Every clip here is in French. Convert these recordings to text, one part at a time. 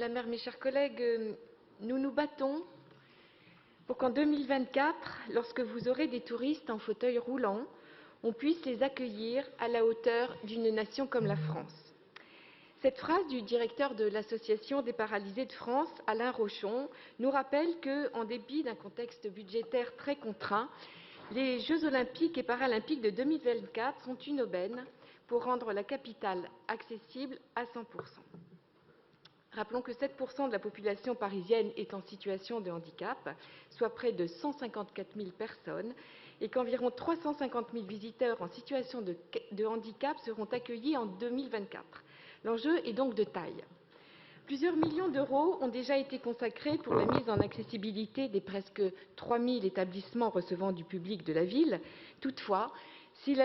la maire, mes chers collègues, nous nous battons pour qu'en 2024, lorsque vous aurez des touristes en fauteuil roulant, on puisse les accueillir à la hauteur d'une nation comme la France. Cette phrase du directeur de l'Association des paralysés de France, Alain Rochon, nous rappelle qu'en dépit d'un contexte budgétaire très contraint, les Jeux olympiques et paralympiques de 2024 sont une aubaine pour rendre la capitale accessible à 100%. Rappelons que 7% de la population parisienne est en situation de handicap, soit près de 154 000 personnes, et qu'environ 350 000 visiteurs en situation de handicap seront accueillis en 2024. L'enjeu est donc de taille. Plusieurs millions d'euros ont déjà été consacrés pour la mise en accessibilité des presque 3 000 établissements recevant du public de la ville. Toutefois, si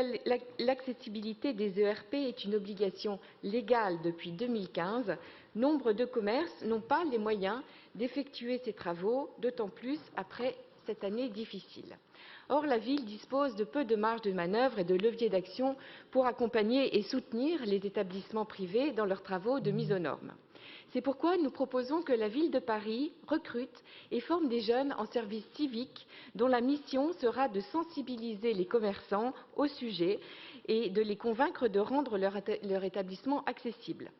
l'accessibilité des ERP est une obligation légale depuis 2015, nombre de commerces n'ont pas les moyens d'effectuer ces travaux, d'autant plus après cette année difficile. Or, la ville dispose de peu de marge de manœuvre et de leviers d'action pour accompagner et soutenir les établissements privés dans leurs travaux de mise aux normes. C'est pourquoi nous proposons que la ville de Paris recrute et forme des jeunes en service civique dont la mission sera de sensibiliser les commerçants au sujet et de les convaincre de rendre leur établissement accessible.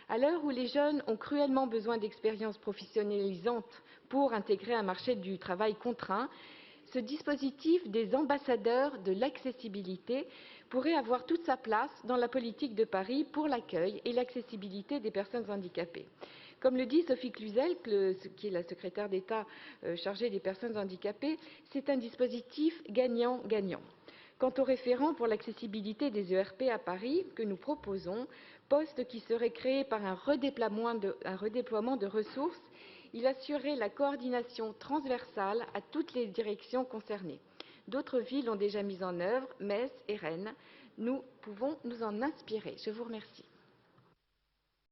À l'heure où les jeunes ont cruellement besoin d'expériences professionnalisantes pour intégrer un marché du travail contraint, ce dispositif des ambassadeurs de l'accessibilité pourrait avoir toute sa place dans la politique de Paris pour l'accueil et l'accessibilité des personnes handicapées. Comme le dit Sophie Cluzel, qui est la secrétaire d'État chargée des personnes handicapées, c'est un dispositif gagnant-gagnant. Quant au référent pour l'accessibilité des ERP à Paris que nous proposons, poste qui serait créé par un redéploiement de ressources, il assurerait la coordination transversale à toutes les directions concernées. D'autres villes l'ont déjà mis en œuvre, Metz et Rennes. Nous pouvons nous en inspirer. Je vous remercie.